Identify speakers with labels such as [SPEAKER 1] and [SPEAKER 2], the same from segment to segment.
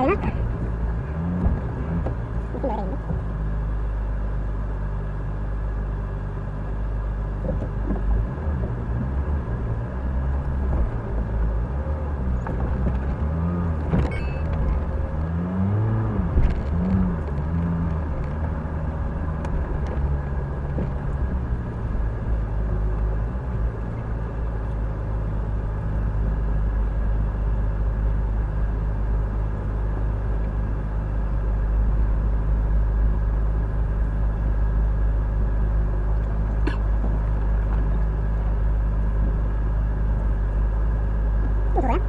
[SPEAKER 1] 되나? 무슨 노래 있나? 또 돌아요?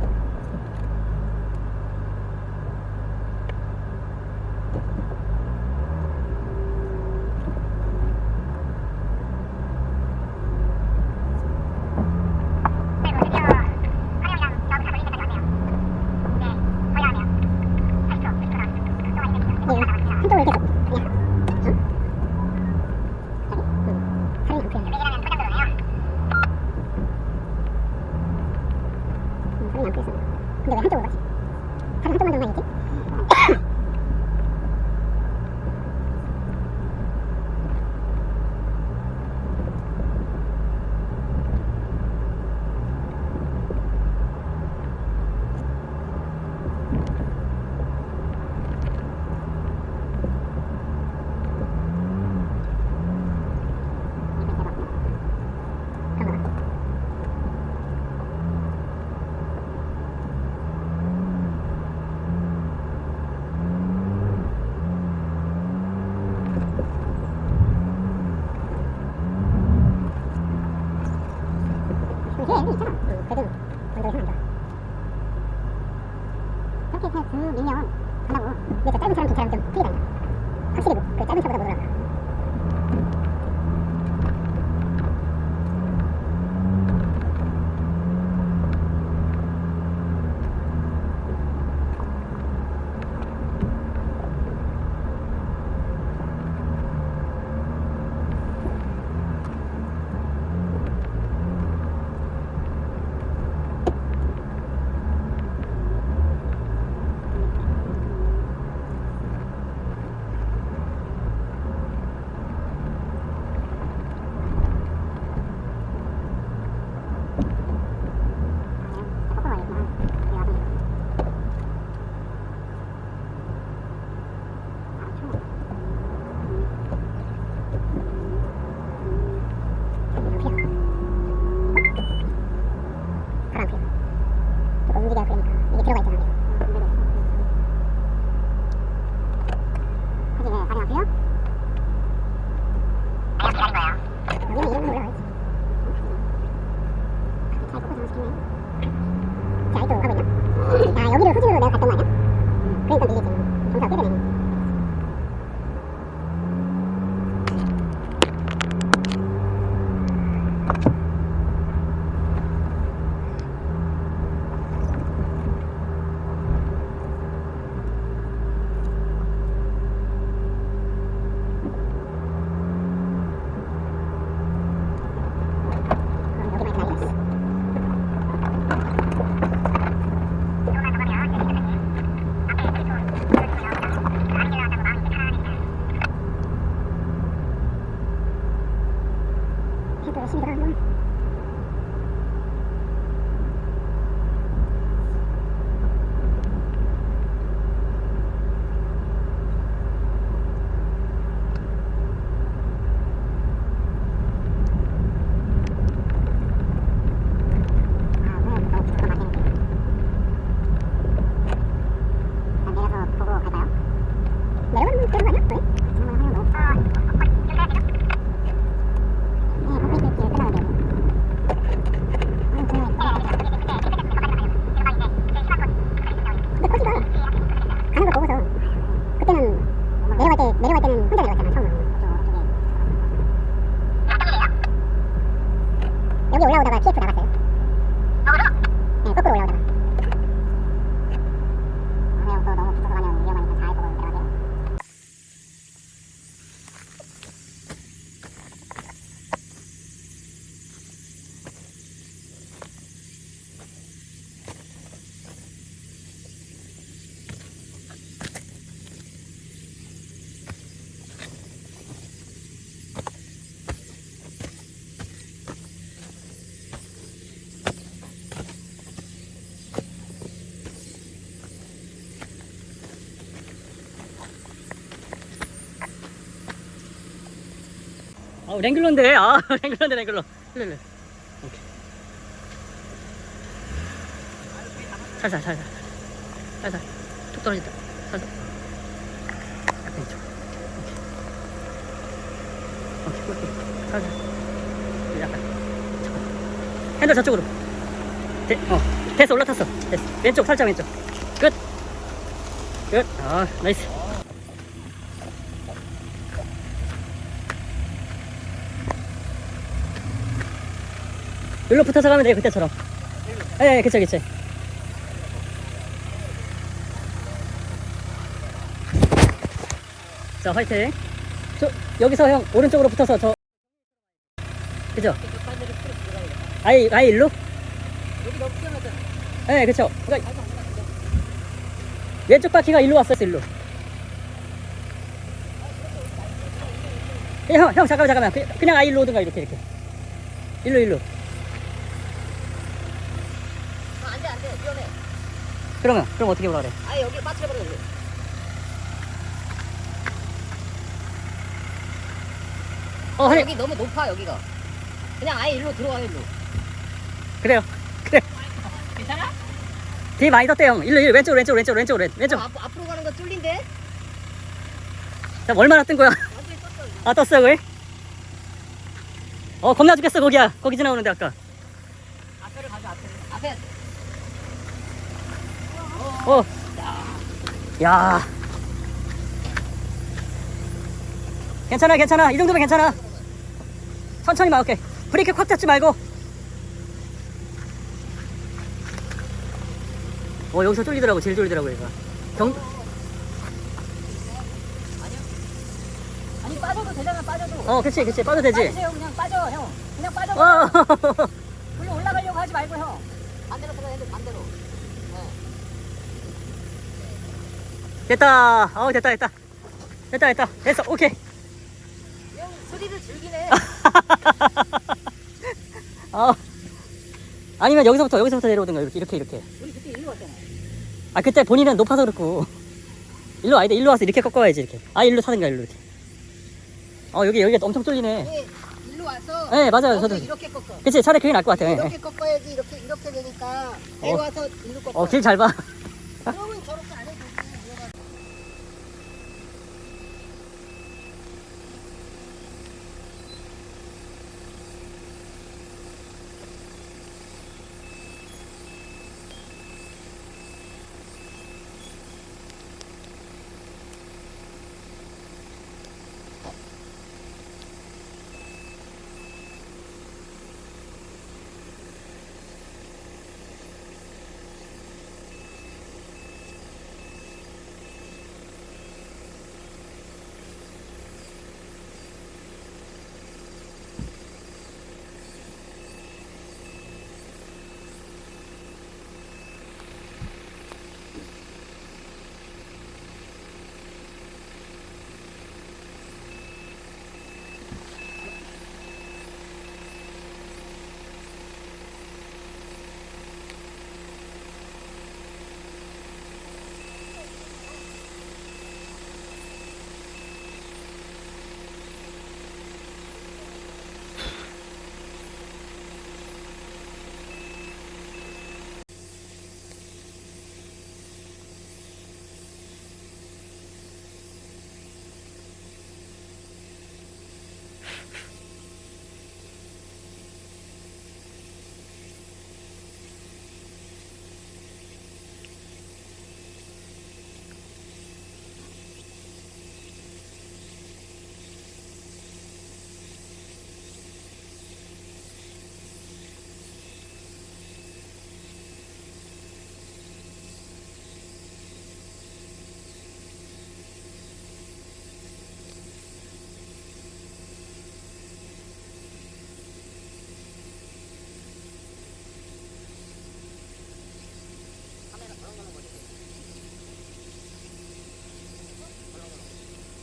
[SPEAKER 1] 한쪽으로 계속 그냥 사람이 안 보여. 사람이 안 보였어. 근데 왜 한쪽으로 가지? 사람 한쪽만 정상이지? 걔 애들 있잖아. 그래도 언덕이 안 좋아. 그렇게 그냥 쭉 밀면 간다고. 근데 저 짧은 차랑 긴 차랑 좀 크게 다닌다. 확실히 그 짧은 차보다 못 올라가. 움직여야 그러니까 이게 들어가 있잖아. 그지? 다리 안 풀려? 다리 기다린 거야. 여기는 이런 걸로 올라가야지. 잘 꺾어 장식했네. 자, 이쪽으로 가고 있냐? 야, 여기를 후진으로 내가 갔단 말이야? 그러니까 밀리지. 정사 어떻게 되네.
[SPEAKER 2] 랭글러인데. 랭글러인데, 랭글러. 일로. 오케이. 살살. 툭 떨어진다. 살살. 약간 이쪽. 오케이. 살살. 약간. 잠깐. 핸들 저쪽으로. 됐어. 올라탔어. 됐어. 왼쪽, 살짝 왼쪽. 끝. 나이스. 일로 붙어서 가면 돼요, 그때처럼. 예, 그쵸. 자, 화이팅. 여기서 형, 오른쪽으로 붙어서 그죠? 아예 일로?
[SPEAKER 3] 여기 너무 시원하잖아.
[SPEAKER 2] 예, 그쵸. 그러니까 왼쪽 바퀴가 일로 왔어요, 일로. 형, 잠깐만. 그냥 아예 일로 오든가, 이렇게. 일로.
[SPEAKER 3] 안 돼. 위험해.
[SPEAKER 2] 그럼 어떻게 오라 그래?
[SPEAKER 3] 아예 여기를 빠뜨려버려. 여기 너무 높아, 여기가. 그냥 아예 일로 들어와, 일로.
[SPEAKER 2] 그래.
[SPEAKER 3] 괜찮아?
[SPEAKER 2] 뒤에 많이 떴대, 형. 일로. 왼쪽.
[SPEAKER 3] 앞으로 가는 거 뚫린데?
[SPEAKER 2] 자, 얼마나 뜬 거야?
[SPEAKER 3] 완전히 떴어.
[SPEAKER 2] 떴어, 그래? 겁나 죽겠어, 거기야. 거기 지나오는데, 아까.
[SPEAKER 3] 앞에를 가자, 앞에.
[SPEAKER 2] 야. 괜찮아. 이 정도면 괜찮아. 천천히 오케이. 브레이크 콱 잡지 말고. 여기서 쫄리더라고, 제일 쫄리더라고, 얘가.
[SPEAKER 3] 아니, 빠져도 되잖아, 빠져도.
[SPEAKER 2] 그치. 빠도 되지.
[SPEAKER 3] 빠지세요, 그냥 빠져, 형. 그냥 빠져. 물로 올라가려고 하지 말고, 형. 반대로 들어야 돼, 반대로.
[SPEAKER 2] 됐다. 됐다. 됐어, 오케이.
[SPEAKER 3] 형, 소리를 즐기네.
[SPEAKER 2] 아니면 여기서부터 내려오든가, 이렇게.
[SPEAKER 3] 우리 그때 일로 왔잖아.
[SPEAKER 2] 그때 본인은 높아서 그렇고. 일로 와야 돼. 일로 와서 이렇게 꺾어야지, 이렇게. 일로 타든가, 일로 이렇게. 여기가 엄청 쫄리네.
[SPEAKER 3] 일로 와서.
[SPEAKER 2] 네, 맞아요. 저도.
[SPEAKER 3] 이렇게 꺾어.
[SPEAKER 2] 그치, 차라리 그게 나을 것 같아.
[SPEAKER 3] 이렇게 꺾어야지, 이렇게 되니까. 내려와서 일로 꺾어.
[SPEAKER 2] 길 잘 봐.
[SPEAKER 3] 그러면 저렇게 안 해도 되지.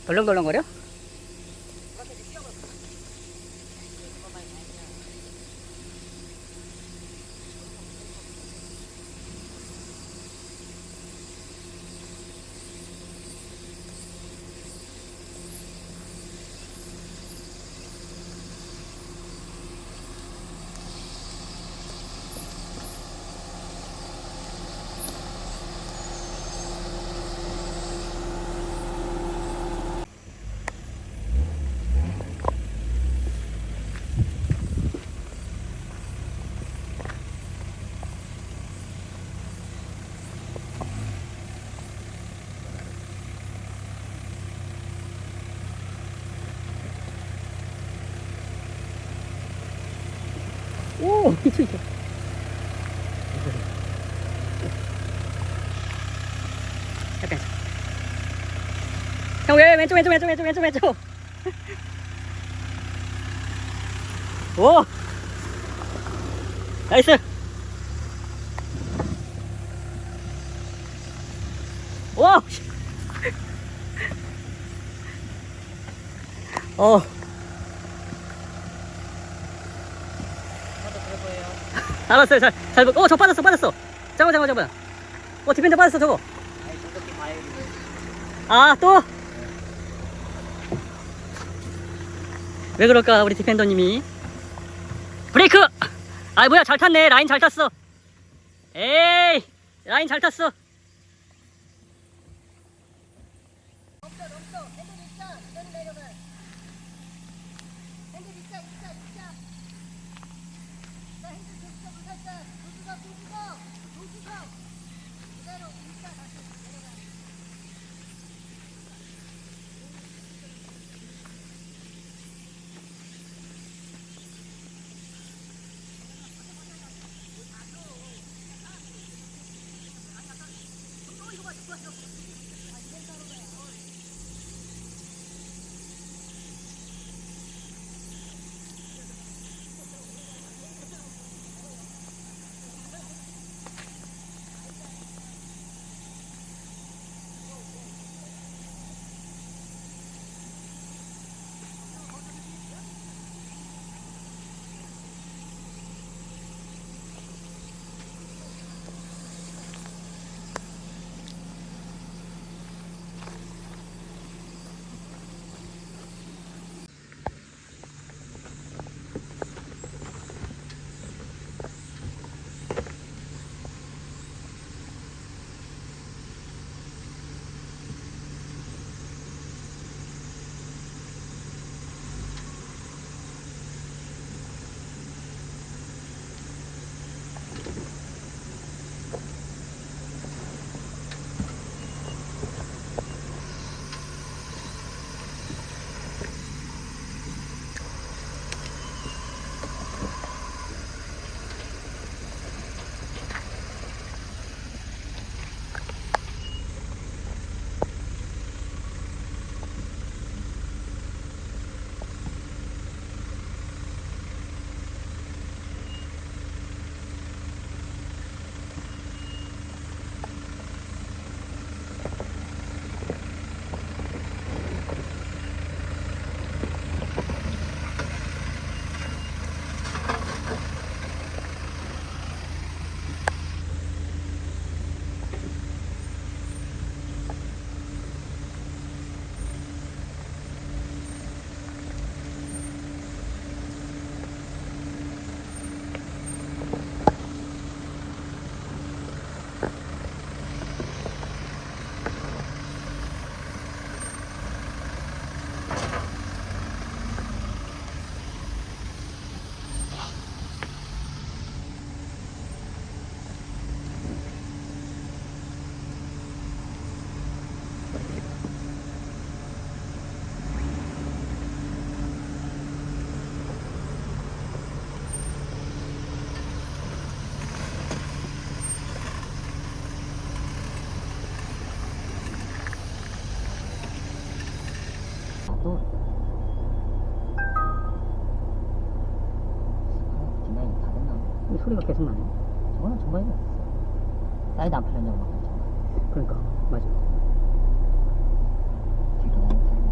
[SPEAKER 2] 덜렁덜렁거려? 히트. 약간. 형, 왼쪽. 오! 나이스! 와! 어. 알았어요. 저 빠졌어. 잠깐만. 디펜더 빠졌어, 저거. 아, 또? 왜 그럴까, 우리 디펜더님이. 브레이크! 아, 뭐야, 잘 탔네. 라인 잘 탔어. 에이, 라인 잘 탔어.
[SPEAKER 3] 또 뒷라인 다 됐나?
[SPEAKER 2] 소리가 계속 나네.
[SPEAKER 3] 저거는 정말 없어. 사이드 안 풀렸냐고 막 그랬잖아.
[SPEAKER 2] 그러니까, 맞아.
[SPEAKER 3] 되게 나는 타이밍.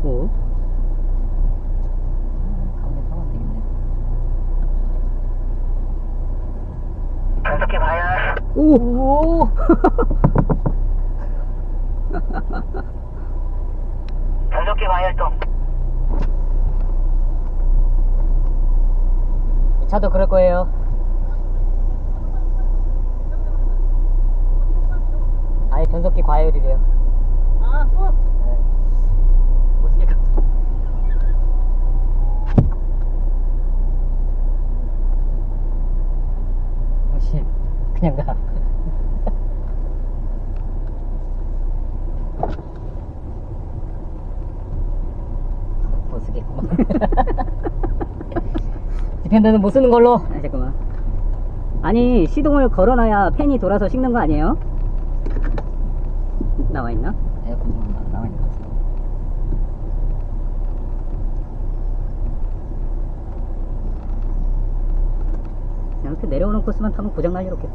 [SPEAKER 2] 오.
[SPEAKER 3] 가운데 파면 되겠네.
[SPEAKER 4] 변속해 봐요.
[SPEAKER 2] 오!
[SPEAKER 4] 변속해 봐요 또.
[SPEAKER 3] 이 차도 그럴 거예요. 아예 변속기 과열이래요.
[SPEAKER 2] 아, 또?
[SPEAKER 3] 네.
[SPEAKER 2] 어떻게 가? 그렇지. 그냥 가. 못 쓰겠구만. 디펜더는 못 쓰는 걸로. 아, 잠깐만. 아니, 시동을 걸어놔야 팬이 돌아서 식는 거 아니에요? 나와있나? 에어컨 나와있는 것 같아. 이렇게 내려오는 코스만 타면 고장날 일 없겠다.